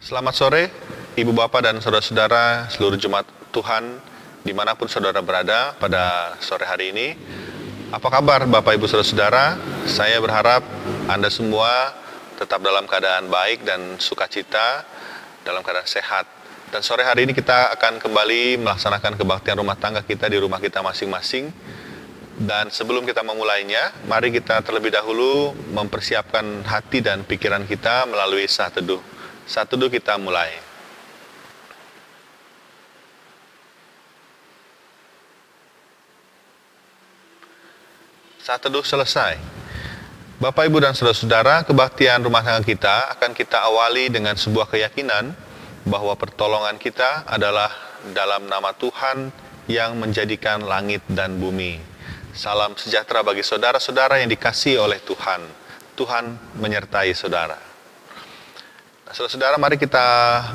Selamat sore, Ibu Bapak dan Saudara-saudara seluruh jemaat Tuhan, dimanapun saudara berada pada sore hari ini. Apa kabar Bapak Ibu Saudara-saudara? Saya berharap Anda semua tetap dalam keadaan baik dan sukacita, dalam keadaan sehat. Dan sore hari ini kita akan kembali melaksanakan kebaktian rumah tangga kita di rumah kita masing-masing. Dan sebelum kita memulainya, mari kita terlebih dahulu mempersiapkan hati dan pikiran kita melalui saat teduh. Saat teduh kita mulai. Saat teduh selesai. Bapak, Ibu, dan saudara-saudara, kebaktian rumah tangga kita akan kita awali dengan sebuah keyakinan bahwa pertolongan kita adalah dalam nama Tuhan yang menjadikan langit dan bumi. Salam sejahtera bagi saudara-saudara yang dikasihi oleh Tuhan. Tuhan menyertai saudara. Saudara-saudara, mari kita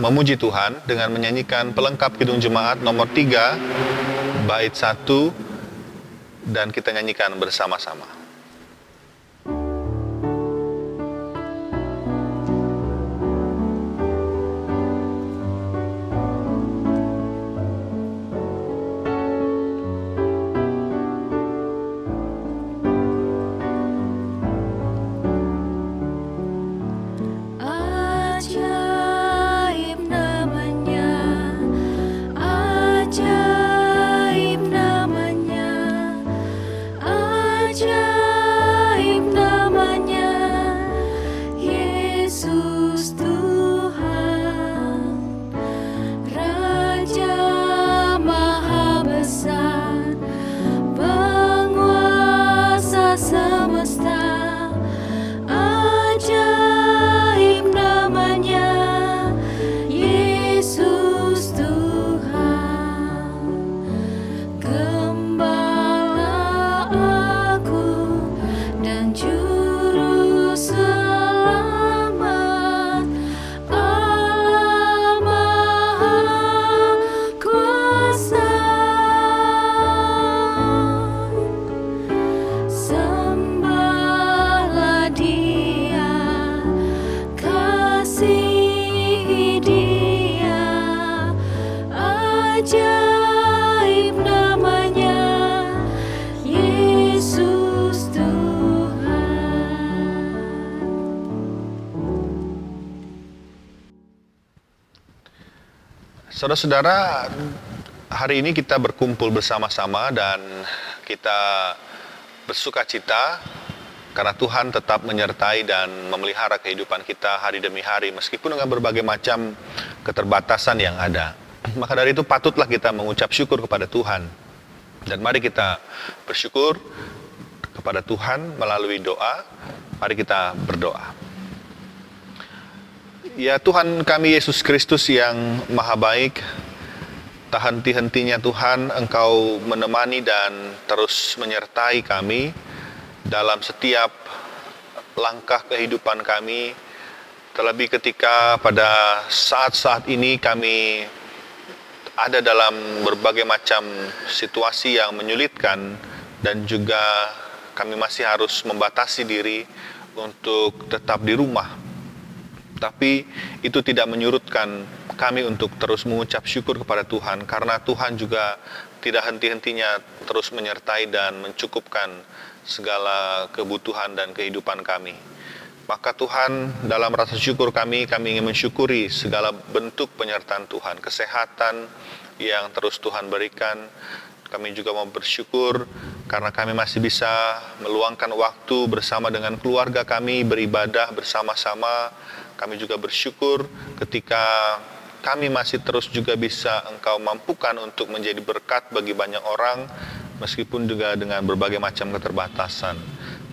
memuji Tuhan dengan menyanyikan pelengkap Kidung Jemaat nomor 3, bait 1, dan kita nyanyikan bersama-sama. Saudara-saudara, hari ini kita berkumpul bersama-sama dan kita bersuka cita karena Tuhan tetap menyertai dan memelihara kehidupan kita hari demi hari meskipun dengan berbagai macam keterbatasan yang ada. Maka dari itu patutlah kita mengucap syukur kepada Tuhan. Dan mari kita bersyukur kepada Tuhan melalui doa. Mari kita berdoa. Ya Tuhan kami Yesus Kristus yang maha baik, tak henti-hentinya Tuhan Engkau menemani dan terus menyertai kami dalam setiap langkah kehidupan kami. Terlebih ketika pada saat-saat ini kami ada dalam berbagai macam situasi yang menyulitkan dan juga kami masih harus membatasi diri untuk tetap di rumah. Tapi itu tidak menyurutkan kami untuk terus mengucap syukur kepada Tuhan karena Tuhan juga tidak henti-hentinya terus menyertai dan mencukupkan segala kebutuhan dan kehidupan kami. Maka Tuhan, dalam rasa syukur kami ingin mensyukuri segala bentuk penyertaan Tuhan, kesehatan yang terus Tuhan berikan. Kami juga mau bersyukur karena kami masih bisa meluangkan waktu bersama dengan keluarga kami, beribadah bersama-sama. Kami juga bersyukur ketika kami masih terus juga bisa Engkau mampukan untuk menjadi berkat bagi banyak orang, meskipun juga dengan berbagai macam keterbatasan.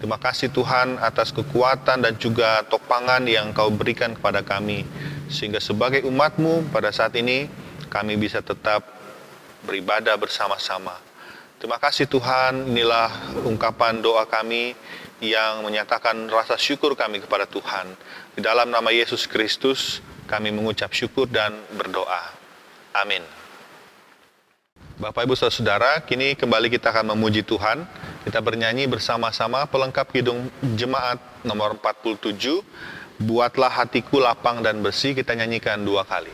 Terima kasih Tuhan atas kekuatan dan juga topangan yang Engkau berikan kepada kami, sehingga sebagai umat-Mu pada saat ini kami bisa tetap beribadah bersama-sama. Terima kasih Tuhan, inilah ungkapan doa kami yang menyatakan rasa syukur kami kepada Tuhan. Di dalam nama Yesus Kristus, kami mengucap syukur dan berdoa. Amin. Bapak, Ibu, Saudara, kini kembali kita akan memuji Tuhan. Kita bernyanyi bersama-sama pelengkap Kidung Jemaat nomor 47, Buatlah hatiku lapang dan bersih, kita nyanyikan 2 kali.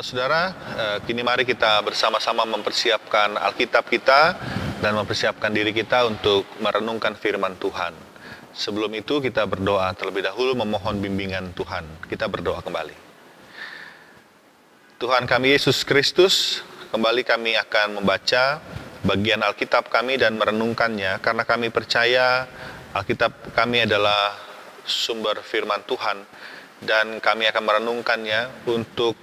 Saudara, kini mari kita bersama-sama mempersiapkan Alkitab kita dan mempersiapkan diri kita untuk merenungkan firman Tuhan. Sebelum itu kita berdoa terlebih dahulu memohon bimbingan Tuhan. Kita berdoa kembali. Tuhan kami Yesus Kristus, kembali kami akan membaca bagian Alkitab kami dan merenungkannya karena kami percaya Alkitab kami adalah sumber firman Tuhan. Dan kami akan merenungkannya untuk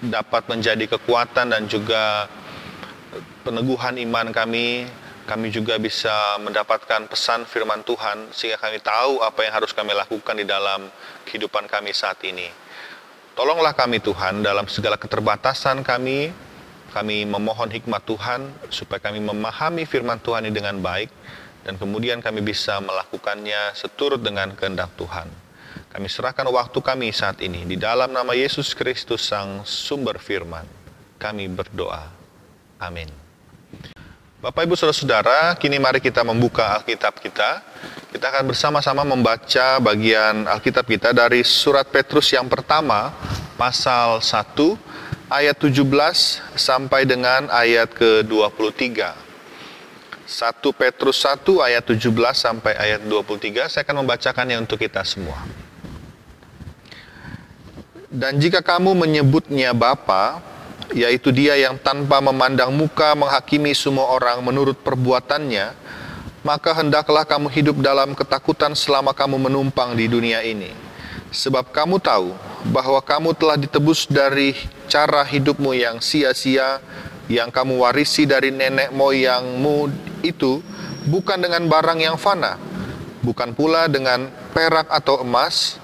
dapat menjadi kekuatan dan juga peneguhan iman kami. Kami juga bisa mendapatkan pesan firman Tuhan sehingga kami tahu apa yang harus kami lakukan di dalam kehidupan kami saat ini. Tolonglah kami Tuhan dalam segala keterbatasan kami. Kami memohon hikmat Tuhan supaya kami memahami firman Tuhan ini dengan baik dan kemudian kami bisa melakukannya seturut dengan kehendak Tuhan. Kami serahkan waktu kami saat ini di dalam nama Yesus Kristus Sang Sumber Firman. Kami berdoa. Amin. Bapak Ibu Saudara-saudara, kini mari kita membuka Alkitab kita. Kita akan bersama-sama membaca bagian Alkitab kita dari surat Petrus yang pertama, pasal 1, ayat 17 sampai dengan ayat ke-23. 1 Petrus 1 ayat 17 sampai ayat 23, saya akan membacakannya untuk kita semua. Dan jika kamu menyebutnya Bapa, yaitu Dia yang tanpa memandang muka menghakimi semua orang menurut perbuatannya, maka hendaklah kamu hidup dalam ketakutan selama kamu menumpang di dunia ini. Sebab kamu tahu bahwa kamu telah ditebus dari cara hidupmu yang sia-sia, yang kamu warisi dari nenek moyangmu itu, bukan dengan barang yang fana, bukan pula dengan perak atau emas,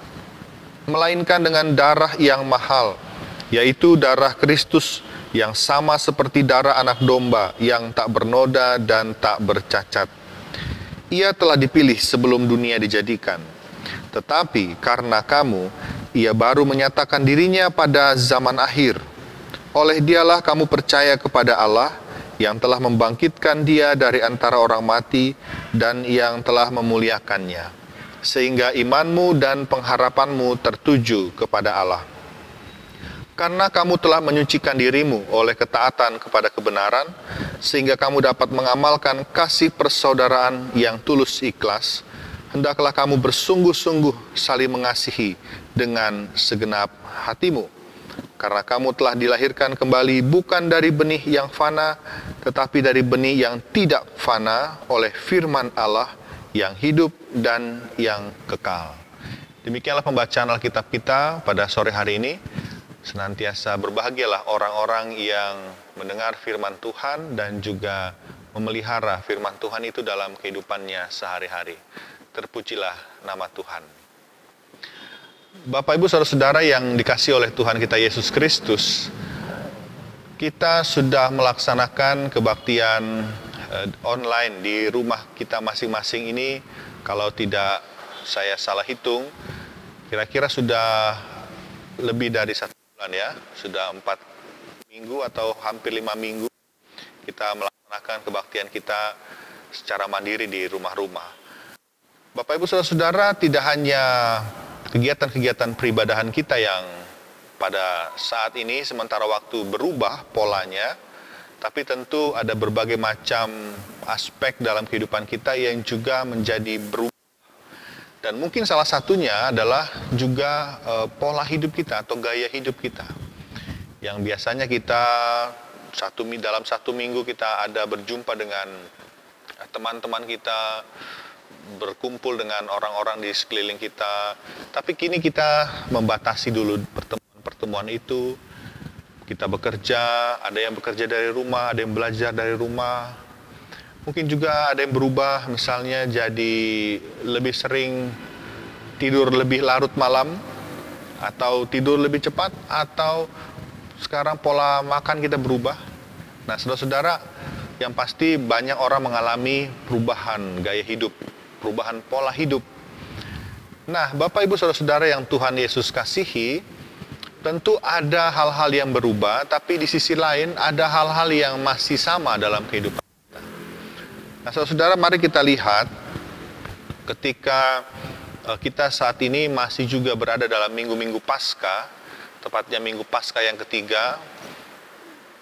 melainkan dengan darah yang mahal, yaitu darah Kristus yang sama seperti darah anak domba yang tak bernoda dan tak bercacat. Ia telah dipilih sebelum dunia dijadikan, tetapi karena kamu, Ia baru menyatakan dirinya pada zaman akhir. Oleh Dialah kamu percaya kepada Allah yang telah membangkitkan Dia dari antara orang mati dan yang telah memuliakannya, sehingga imanmu dan pengharapanmu tertuju kepada Allah. Karena kamu telah menyucikan dirimu oleh ketaatan kepada kebenaran, sehingga kamu dapat mengamalkan kasih persaudaraan yang tulus ikhlas, hendaklah kamu bersungguh-sungguh saling mengasihi dengan segenap hatimu. Karena kamu telah dilahirkan kembali bukan dari benih yang fana, tetapi dari benih yang tidak fana oleh firman Allah yang hidup dan yang kekal. Demikianlah pembacaan Alkitab kita pada sore hari ini. Senantiasa berbahagialah orang-orang yang mendengar firman Tuhan dan juga memelihara firman Tuhan itu dalam kehidupannya sehari-hari. Terpujilah nama Tuhan. Bapak Ibu Saudara-saudara yang dikasihi oleh Tuhan kita Yesus Kristus, kita sudah melaksanakan kebaktian online di rumah kita masing-masing ini. Kalau tidak saya salah hitung, kira-kira sudah lebih dari 1 bulan ya, sudah 4 minggu atau hampir 5 minggu kita melaksanakan kebaktian kita secara mandiri di rumah-rumah. Bapak Ibu Saudara-saudara, tidak hanya kegiatan-kegiatan peribadahan kita yang pada saat ini sementara waktu berubah polanya, tapi tentu ada berbagai macam aspek dalam kehidupan kita yang juga menjadi berubah. Dan mungkin salah satunya adalah juga pola hidup kita atau gaya hidup kita. Yang biasanya kita dalam 1 minggu kita ada berjumpa dengan teman-teman kita, berkumpul dengan orang-orang di sekeliling kita. Tapi kini kita membatasi dulu pertemuan itu. Kita bekerja, ada yang bekerja dari rumah, ada yang belajar dari rumah. Mungkin juga ada yang berubah, misalnya jadi lebih sering tidur lebih larut malam, atau tidur lebih cepat, atau sekarang pola makan kita berubah. Nah, saudara-saudara, yang pasti banyak orang mengalami perubahan gaya hidup, perubahan pola hidup. Nah, Bapak Ibu Saudara-saudara yang Tuhan Yesus kasihi, tentu ada hal-hal yang berubah, tapi di sisi lain ada hal-hal yang masih sama dalam kehidupan kita. Nah, saudara-saudara, mari kita lihat ketika kita saat ini masih juga berada dalam minggu-minggu Paskah, tepatnya minggu Paskah yang ketiga.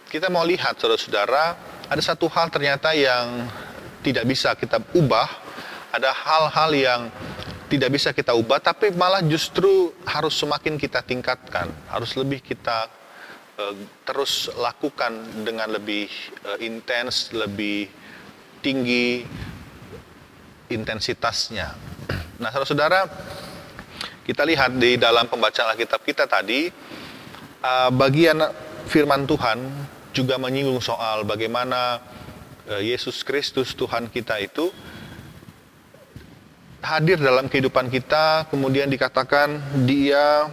Kita mau lihat, saudara-saudara, ada satu hal ternyata yang tidak bisa kita ubah. Ada hal-hal yang tidak bisa kita ubah, tapi malah justru harus semakin kita tingkatkan. Harus lebih kita terus lakukan dengan lebih intens, lebih tinggi intensitasnya. Nah, saudara-saudara, kita lihat di dalam pembacaan Alkitab kita tadi, bagian firman Tuhan juga menyinggung soal bagaimana Yesus Kristus Tuhan kita itu hadir dalam kehidupan kita, kemudian dikatakan Dia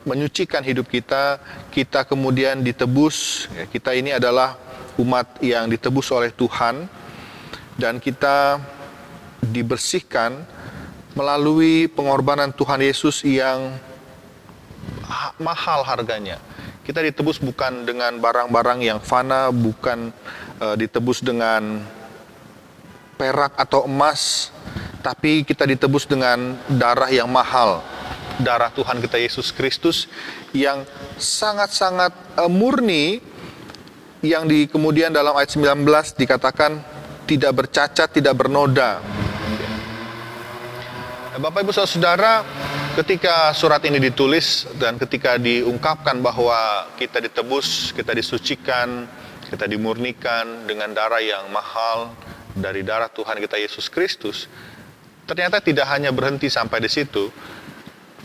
menyucikan hidup kita, kita kemudian ditebus. Kita ini adalah umat yang ditebus oleh Tuhan, dan kita dibersihkan melalui pengorbanan Tuhan Yesus yang mahal harganya. Kita ditebus bukan dengan barang-barang yang fana, bukan ditebus dengan perak atau emas, tapi kita ditebus dengan darah yang mahal, darah Tuhan kita Yesus Kristus yang sangat-sangat murni, yang kemudian dalam ayat 19 dikatakan tidak bercacat, tidak bernoda. Bapak Ibu Saudara, ketika surat ini ditulis dan ketika diungkapkan bahwa kita ditebus, kita disucikan, kita dimurnikan dengan darah yang mahal dari darah Tuhan kita Yesus Kristus, ternyata tidak hanya berhenti sampai di situ.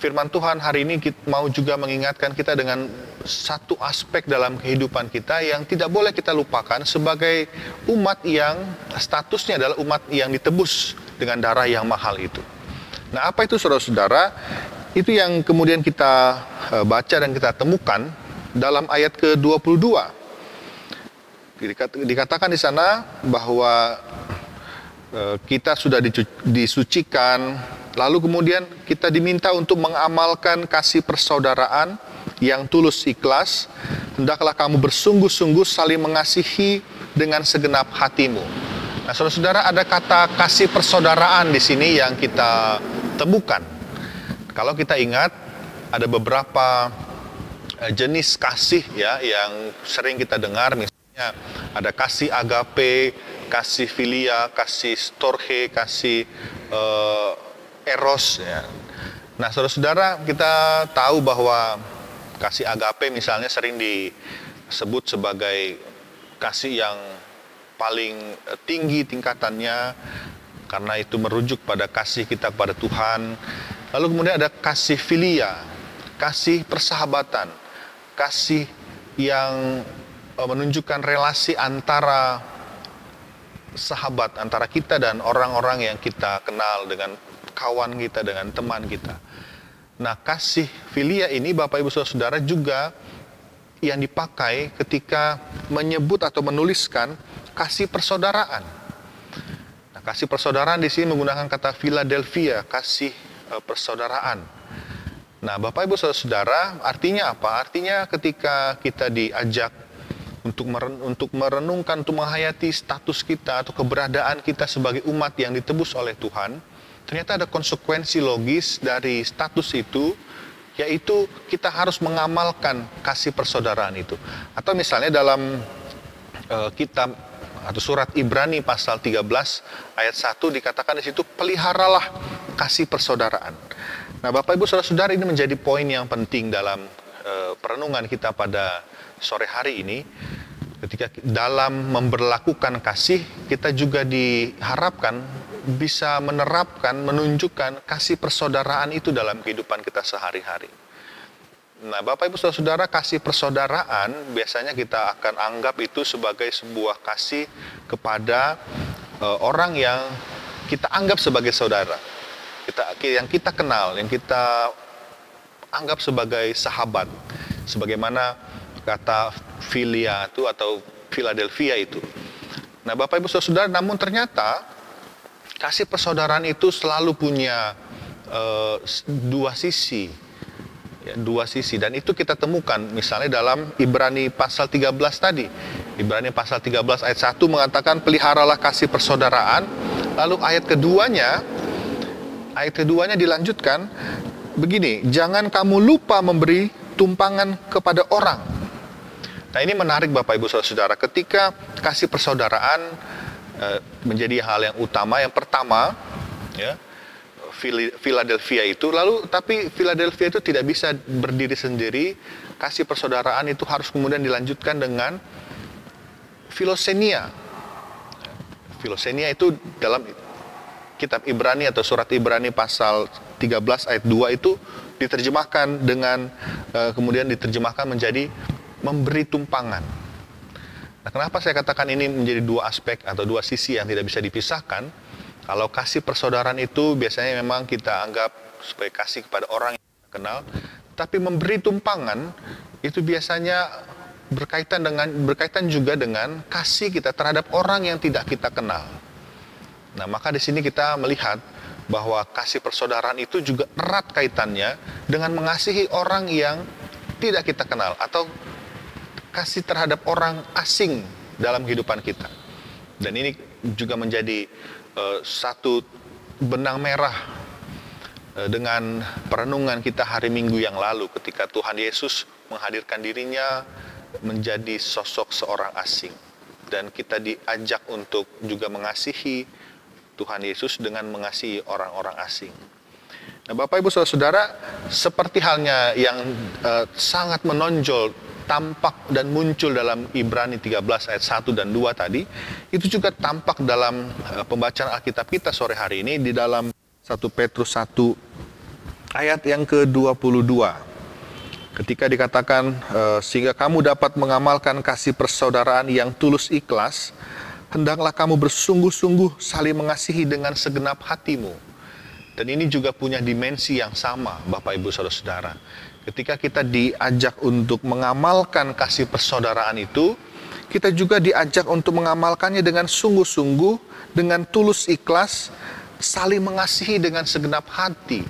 Firman Tuhan hari ini mau juga mengingatkan kita dengan satu aspek dalam kehidupan kita yang tidak boleh kita lupakan sebagai umat yang statusnya adalah umat yang ditebus dengan darah yang mahal itu. Nah, apa itu saudara-saudara? Itu yang kemudian kita baca dan kita temukan dalam ayat ke-22. Dikatakan di sana bahwa kita sudah disucikan, lalu kemudian kita diminta untuk mengamalkan kasih persaudaraan yang tulus ikhlas. Hendaklah kamu bersungguh-sungguh saling mengasihi dengan segenap hatimu. Nah, saudara-saudara, ada kata kasih persaudaraan di sini yang kita temukan. Kalau kita ingat, ada beberapa jenis kasih ya yang sering kita dengar. Misalnya ada kasih agape, kasih filia, kasih storge, kasih eros ya. Nah, saudara-saudara, kita tahu bahwa kasih agape misalnya sering disebut sebagai kasih yang paling tinggi tingkatannya, karena itu merujuk pada kasih kita kepada Tuhan. Lalu kemudian ada kasih filia, kasih persahabatan, kasih yang menunjukkan relasi antara sahabat, antara kita dan orang-orang yang kita kenal, dengan kawan kita, dengan teman kita. Nah, kasih filia ini Bapak Ibu Saudara juga yang dipakai ketika menyebut atau menuliskan kasih persaudaraan. Nah, kasih persaudaraan di sini menggunakan kata Philadelphia, kasih persaudaraan. Nah, Bapak Ibu Saudara, artinya apa? Artinya ketika kita diajak untuk merenungkan, untuk menghayati status kita atau keberadaan kita sebagai umat yang ditebus oleh Tuhan, ternyata ada konsekuensi logis dari status itu, yaitu kita harus mengamalkan kasih persaudaraan itu. Atau misalnya dalam kitab atau surat Ibrani pasal 13 ayat 1 dikatakan di situ, peliharalah kasih persaudaraan. Nah, Bapak Ibu Saudara-saudara, ini menjadi poin yang penting dalam perenungan kita pada sore hari ini. Ketika dalam memberlakukan kasih, kita juga diharapkan bisa menerapkan, menunjukkan kasih persaudaraan itu dalam kehidupan kita sehari-hari. Nah, Bapak Ibu Saudara, kasih persaudaraan biasanya kita akan anggap itu sebagai sebuah kasih kepada orang yang kita anggap sebagai saudara. Yang kita kenal, yang kita anggap sebagai sahabat. Sebagaimana kata filia itu atau Philadelphia itu. Nah, Bapak Ibu Saudara, namun ternyata kasih persaudaraan itu selalu punya dua sisi, dan itu kita temukan misalnya dalam Ibrani pasal 13 tadi. Ibrani pasal 13 ayat 1 mengatakan peliharalah kasih persaudaraan. Lalu ayat keduanya dilanjutkan begini, jangan kamu lupa memberi tumpangan kepada orang. Nah, ini menarik Bapak Ibu Saudara, ketika kasih persaudaraan menjadi hal yang utama, yang pertama, ya, Philadelphia itu, tapi Philadelphia itu tidak bisa berdiri sendiri. Kasih persaudaraan itu harus kemudian dilanjutkan dengan Filosenia. Filosenia itu dalam kitab Ibrani atau surat Ibrani pasal 13 ayat 2 itu diterjemahkan dengan kemudian diterjemahkan menjadi memberi tumpangan. Nah, kenapa saya katakan ini menjadi dua aspek atau dua sisi yang tidak bisa dipisahkan? Kalau kasih persaudaraan itu biasanya memang kita anggap sebagai kasih kepada orang yang kita kenal, tapi memberi tumpangan itu biasanya berkaitan juga dengan kasih kita terhadap orang yang tidak kita kenal. Nah, maka di sini kita melihat bahwa kasih persaudaraan itu juga erat kaitannya dengan mengasihi orang yang tidak kita kenal atau kasih terhadap orang asing dalam kehidupan kita. Dan ini juga menjadi satu benang merah dengan perenungan kita hari Minggu yang lalu ketika Tuhan Yesus menghadirkan dirinya menjadi sosok seorang asing. Dan kita diajak untuk juga mengasihi Tuhan Yesus dengan mengasihi orang-orang asing. Nah, Bapak Ibu Saudara, seperti halnya yang sangat menonjol tampak dan muncul dalam Ibrani 13 ayat 1 dan 2 tadi, itu juga tampak dalam pembacaan Alkitab kita sore hari ini di dalam 1 Petrus 1 ayat yang ke-22. Ketika dikatakan sehingga kamu dapat mengamalkan kasih persaudaraan yang tulus ikhlas, hendaklah kamu bersungguh-sungguh saling mengasihi dengan segenap hatimu. Dan ini juga punya dimensi yang sama, Bapak Ibu Saudara-saudara. Ketika kita diajak untuk mengamalkan kasih persaudaraan itu, kita juga diajak untuk mengamalkannya dengan sungguh-sungguh, dengan tulus ikhlas, saling mengasihi dengan segenap hati.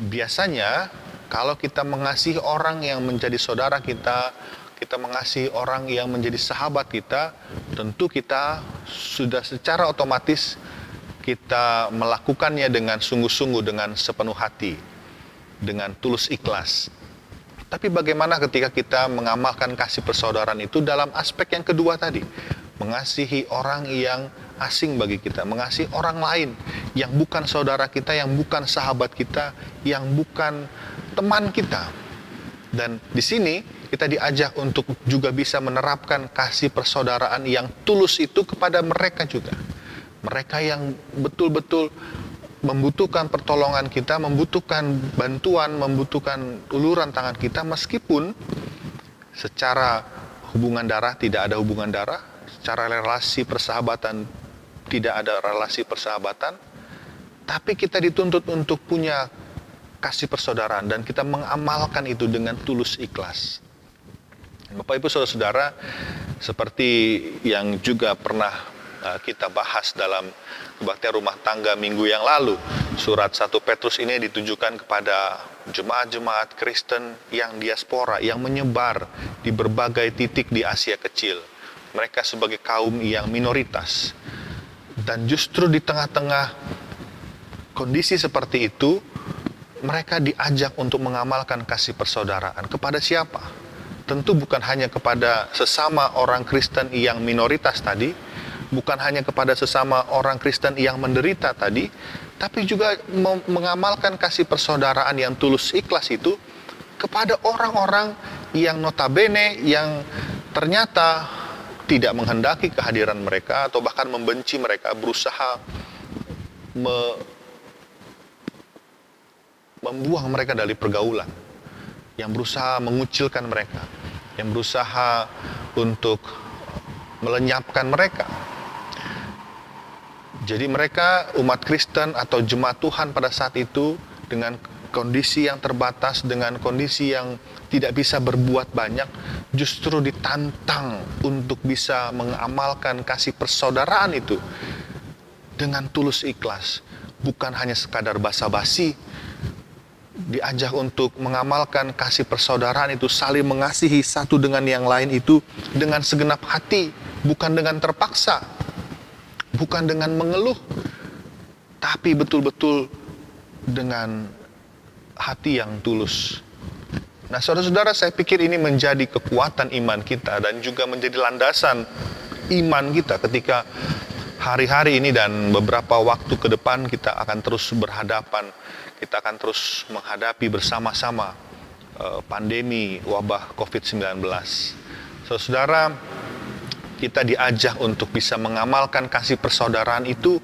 Biasanya, kalau kita mengasihi orang yang menjadi saudara kita mengasihi orang yang menjadi sahabat kita, tentu kita sudah secara otomatis kita melakukannya dengan sungguh-sungguh, dengan sepenuh hati, dengan tulus ikhlas. Tapi bagaimana ketika kita mengamalkan kasih persaudaraan itu dalam aspek yang kedua tadi, mengasihi orang yang asing bagi kita, mengasihi orang lain yang bukan saudara kita, yang bukan sahabat kita, yang bukan teman kita. Dan di sini kita diajak untuk juga bisa menerapkan kasih persaudaraan yang tulus itu kepada mereka juga. Mereka yang betul-betul membutuhkan pertolongan kita, membutuhkan bantuan, membutuhkan uluran tangan kita, meskipun secara hubungan darah tidak ada hubungan darah, secara relasi persahabatan tidak ada relasi persahabatan, tapi kita dituntut untuk punya kasih persaudaraan dan kita mengamalkan itu dengan tulus ikhlas. Bapak Ibu Saudara-saudara, seperti yang juga pernah kita bahas dalam kebaktian rumah tangga minggu yang lalu, surat 1 Petrus ini ditujukan kepada jemaat-jemaat Kristen yang diaspora, yang menyebar di berbagai titik di Asia Kecil. Mereka sebagai kaum yang minoritas. Dan justru di tengah-tengah kondisi seperti itu, mereka diajak untuk mengamalkan kasih persaudaraan. Kepada siapa? Tentu bukan hanya kepada sesama orang Kristen yang minoritas tadi, bukan hanya kepada sesama orang Kristen yang menderita tadi, tapi juga mengamalkan kasih persaudaraan yang tulus ikhlas itu kepada orang-orang yang notabene, yang ternyata tidak menghendaki kehadiran mereka atau bahkan membenci mereka, berusaha membuang mereka dari pergaulan, yang berusaha mengucilkan mereka, yang berusaha untuk melenyapkan mereka. Jadi mereka, umat Kristen atau jemaat Tuhan pada saat itu, dengan kondisi yang terbatas, dengan kondisi yang tidak bisa berbuat banyak, justru ditantang untuk bisa mengamalkan kasih persaudaraan itu dengan tulus ikhlas. Bukan hanya sekadar basa-basi, diajak untuk mengamalkan kasih persaudaraan itu, saling mengasihi satu dengan yang lain itu dengan segenap hati, bukan dengan terpaksa, bukan dengan mengeluh, tapi betul-betul dengan hati yang tulus. Nah, saudara-saudara, saya pikir ini menjadi kekuatan iman kita dan juga menjadi landasan iman kita ketika hari-hari ini dan beberapa waktu ke depan kita akan terus berhadapan, kita akan terus menghadapi bersama-sama pandemi wabah COVID-19. Saudara, kita diajak untuk bisa mengamalkan kasih persaudaraan itu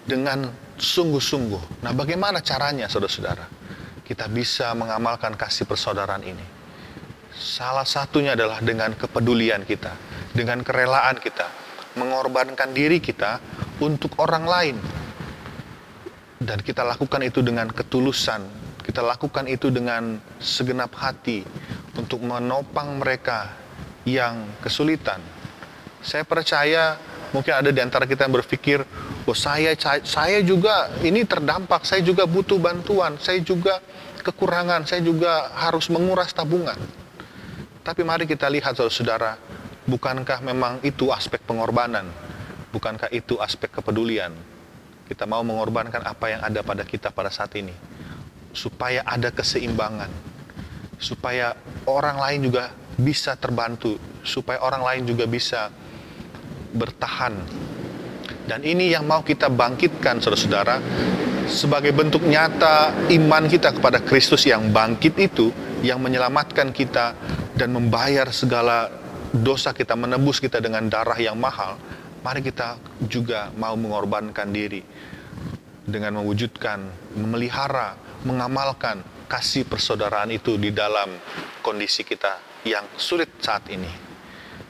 dengan sungguh-sungguh. Nah, bagaimana caranya, saudara-saudara? Kita bisa mengamalkan kasih persaudaraan ini. Salah satunya adalah dengan kepedulian kita, dengan kerelaan kita, mengorbankan diri kita untuk orang lain. Dan kita lakukan itu dengan ketulusan, kita lakukan itu dengan segenap hati untuk menopang mereka yang kesulitan. Saya percaya mungkin ada di antara kita yang berpikir, oh saya juga ini terdampak, saya juga butuh bantuan, saya juga kekurangan, saya juga harus menguras tabungan. Tapi mari kita lihat, saudara-saudara, bukankah memang itu aspek pengorbanan? Bukankah itu aspek kepedulian? Kita mau mengorbankan apa yang ada pada kita pada saat ini, supaya ada keseimbangan, supaya orang lain juga bisa terbantu, supaya orang lain juga bisa bertahan. Dan ini yang mau kita bangkitkan, saudara-saudara, sebagai bentuk nyata iman kita kepada Kristus yang bangkit itu, yang menyelamatkan kita dan membayar segala dosa kita, menebus kita dengan darah yang mahal. Mari kita juga mau mengorbankan diri dengan mewujudkan, memelihara, mengamalkan kasih persaudaraan itu di dalam kondisi kita yang sulit saat ini.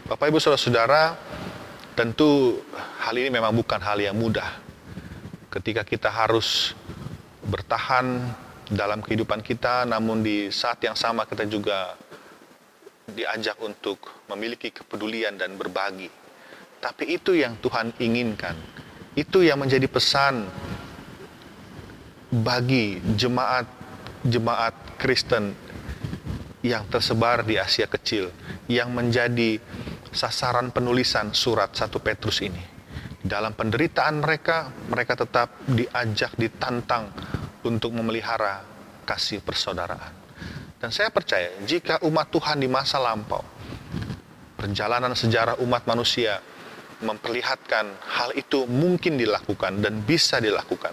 Bapak Ibu Saudara-saudara, tentu hal ini memang bukan hal yang mudah. Ketika kita harus bertahan dalam kehidupan kita, namun di saat yang sama kita juga diajak untuk memiliki kepedulian dan berbagi. Tapi itu yang Tuhan inginkan. Itu yang menjadi pesan bagi jemaat Kristen yang tersebar di Asia Kecil, yang menjadi sasaran penulisan surat 1 Petrus ini. Dalam penderitaan mereka, mereka tetap diajak, ditantang untuk memelihara kasih persaudaraan. Dan saya percaya, jika umat Tuhan di masa lampau, perjalanan sejarah umat manusia memperlihatkan hal itu mungkin dilakukan dan bisa dilakukan,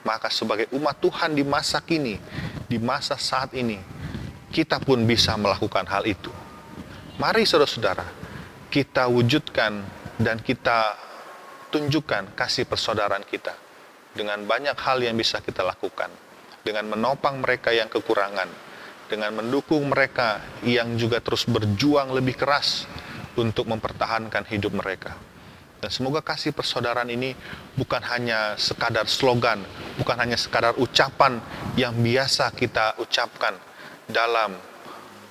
maka sebagai umat Tuhan di masa kini, di masa saat ini, kita pun bisa melakukan hal itu. Mari saudara-saudara, kita wujudkan dan kita tunjukkan kasih persaudaraan kita dengan banyak hal yang bisa kita lakukan, dengan menopang mereka yang kekurangan, dengan mendukung mereka yang juga terus berjuang lebih keras untuk mempertahankan hidup mereka. Dan semoga kasih persaudaraan ini bukan hanya sekadar slogan, bukan hanya sekadar ucapan yang biasa kita ucapkan dalam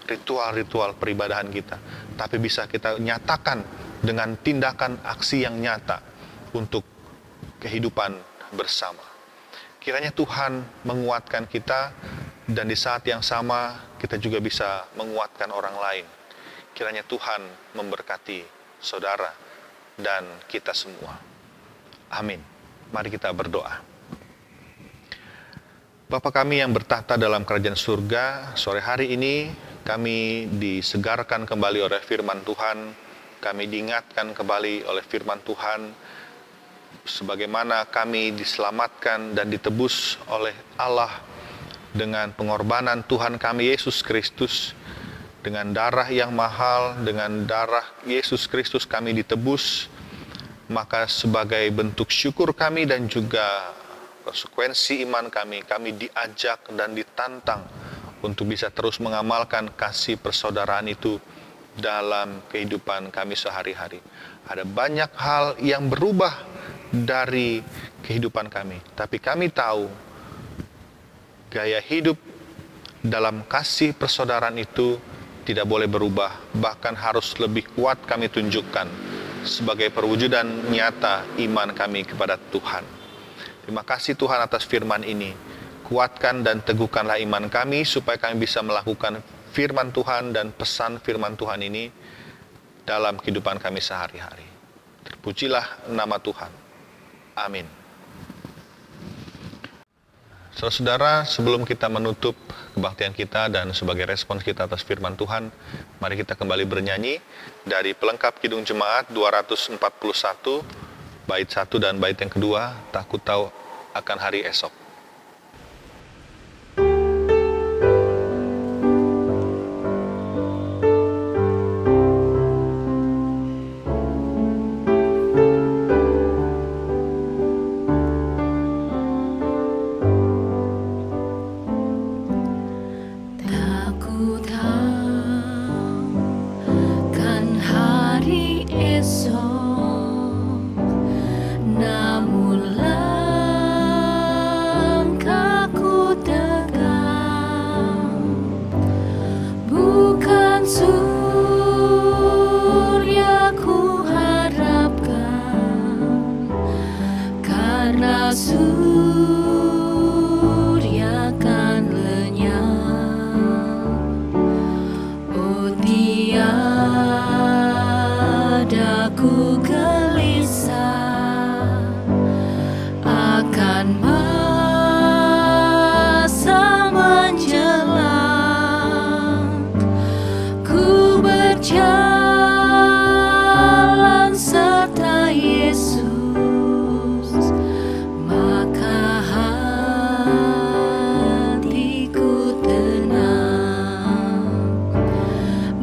ritual-ritual peribadahan kita, tapi bisa kita nyatakan dengan tindakan aksi yang nyata untuk kehidupan bersama. Kiranya Tuhan menguatkan kita, dan di saat yang sama kita juga bisa menguatkan orang lain. Kiranya Tuhan memberkati saudara dan kita semua. Amin. Mari kita berdoa. Bapa kami yang bertahta dalam kerajaan surga, sore hari ini kami disegarkan kembali oleh firman Tuhan. Kami diingatkan kembali oleh firman Tuhan sebagaimana kami diselamatkan dan ditebus oleh Allah dengan pengorbanan Tuhan kami Yesus Kristus. Dengan darah yang mahal, dengan darah Yesus Kristus kami ditebus. Maka sebagai bentuk syukur kami dan juga konsekuensi iman kami diajak dan ditantang untuk bisa terus mengamalkan kasih persaudaraan itu dalam kehidupan kami sehari-hari. Ada banyak hal yang berubah dari kehidupan kami, tapi kami tahu gaya hidup dalam kasih persaudaraan itu tidak boleh berubah, bahkan harus lebih kuat kami tunjukkan sebagai perwujudan nyata iman kami kepada Tuhan. Terima kasih Tuhan atas firman ini. Kuatkan dan teguhkanlah iman kami supaya kami bisa melakukan firman Tuhan dan pesan firman Tuhan ini dalam kehidupan kami sehari-hari. Terpujilah nama Tuhan. Amin. Saudara-saudara, sebelum kita menutup kebaktian kita dan sebagai respons kita atas firman Tuhan, mari kita kembali bernyanyi dari pelengkap Kidung Jemaat 241, bait 1 dan bait yang kedua, Tak Ku Tahu Akan Hari Esok.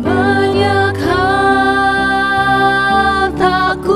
Banyak hal tak ku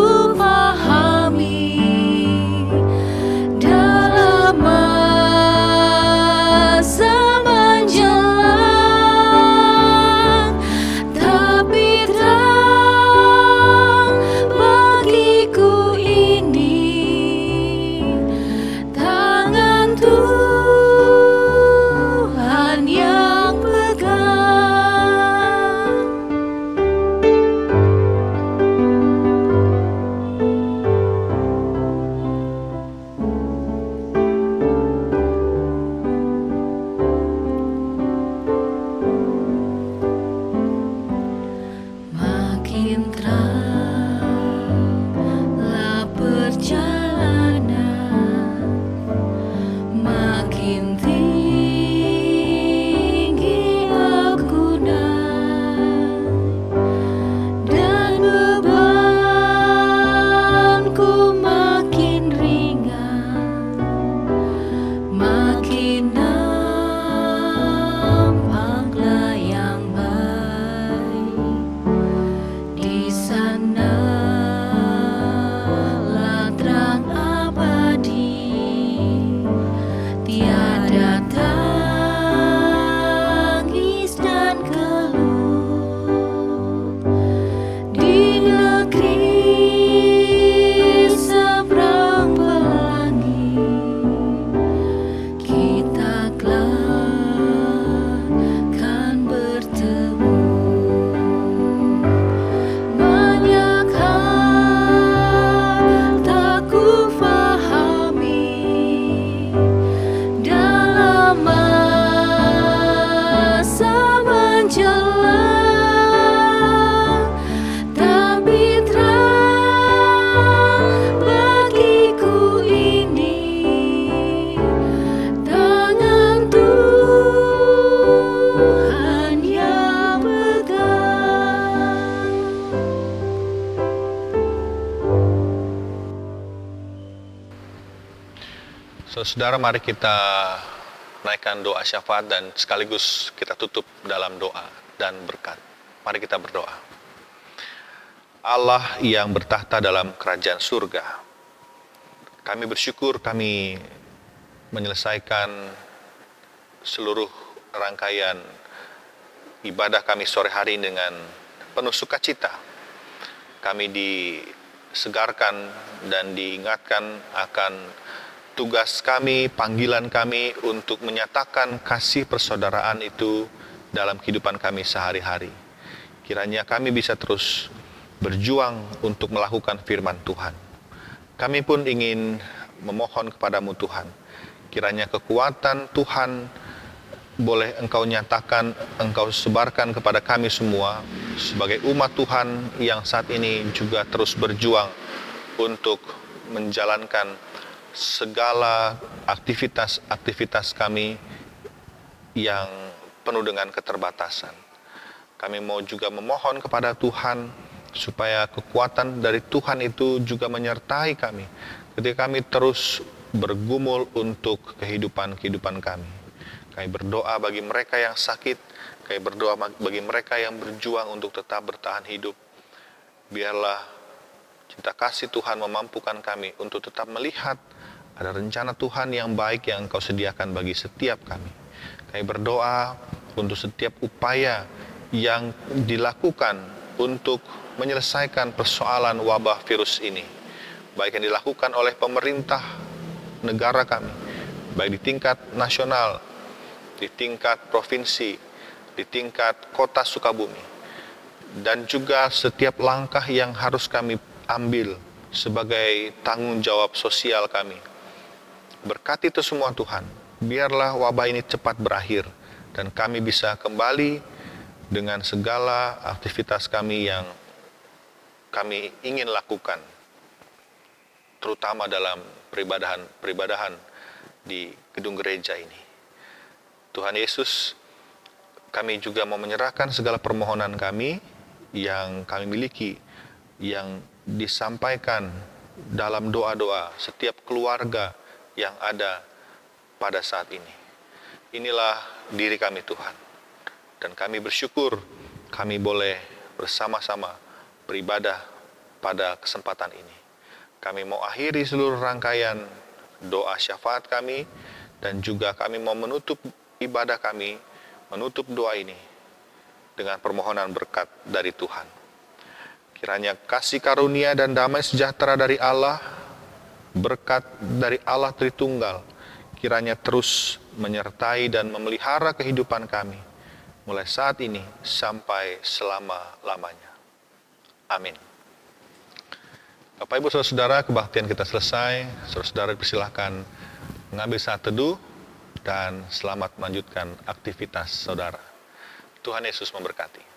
Saudara, mari kita naikkan doa syafaat dan sekaligus kita tutup dalam doa dan berkat. Mari kita berdoa. Allah yang bertahta dalam kerajaan surga, kami bersyukur kami menyelesaikan seluruh rangkaian ibadah kami sore hari dengan penuh sukacita. Kami disegarkan dan diingatkan akan tugas kami, panggilan kami untuk menyatakan kasih persaudaraan itu dalam kehidupan kami sehari-hari. Kiranya kami bisa terus berjuang untuk melakukan firman Tuhan. Kami pun ingin memohon kepadamu Tuhan, kiranya kekuatan Tuhan boleh Engkau nyatakan, Engkau sebarkan kepada kami semua sebagai umat Tuhan yang saat ini juga terus berjuang untuk menjalankan segala aktivitas-aktivitas kami yang penuh dengan keterbatasan. Kami mau juga memohon kepada Tuhan supaya kekuatan dari Tuhan itu juga menyertai kami ketika kami terus bergumul untuk kehidupan kami. Kami berdoa bagi mereka yang sakit, kami berdoa bagi mereka yang berjuang untuk tetap bertahan hidup. Biarlah cinta kasih Tuhan memampukan kami untuk tetap melihat ada rencana Tuhan yang baik yang Engkau sediakan bagi setiap kami. Kami berdoa untuk setiap upaya yang dilakukan untuk menyelesaikan persoalan wabah virus ini, baik yang dilakukan oleh pemerintah negara kami, baik di tingkat nasional, di tingkat provinsi, di tingkat kota Sukabumi, dan juga setiap langkah yang harus kami ambil sebagai tanggung jawab sosial kami. Berkati itu semua Tuhan, biarlah wabah ini cepat berakhir dan kami bisa kembali dengan segala aktivitas kami yang kami ingin lakukan, terutama dalam peribadahan di gedung gereja ini. Tuhan Yesus, kami juga mau menyerahkan segala permohonan kami yang kami miliki, yang disampaikan dalam doa-doa setiap keluarga yang ada pada saat ini. Inilah diri kami Tuhan, dan kami bersyukur kami boleh bersama-sama beribadah pada kesempatan ini. Kami mau akhiri seluruh rangkaian doa syafaat kami, dan juga kami mau menutup ibadah kami, menutup doa ini dengan permohonan berkat dari Tuhan. Kiranya kasih karunia dan damai sejahtera dari Allah, berkat dari Allah Tritunggal, kiranya terus menyertai dan memelihara kehidupan kami, mulai saat ini sampai selama-lamanya. Amin. Bapak Ibu Saudara-saudara, kebaktian kita selesai. Saudara-saudara persilahkan mengambil saat teduh dan selamat melanjutkan aktivitas saudara. Tuhan Yesus memberkati.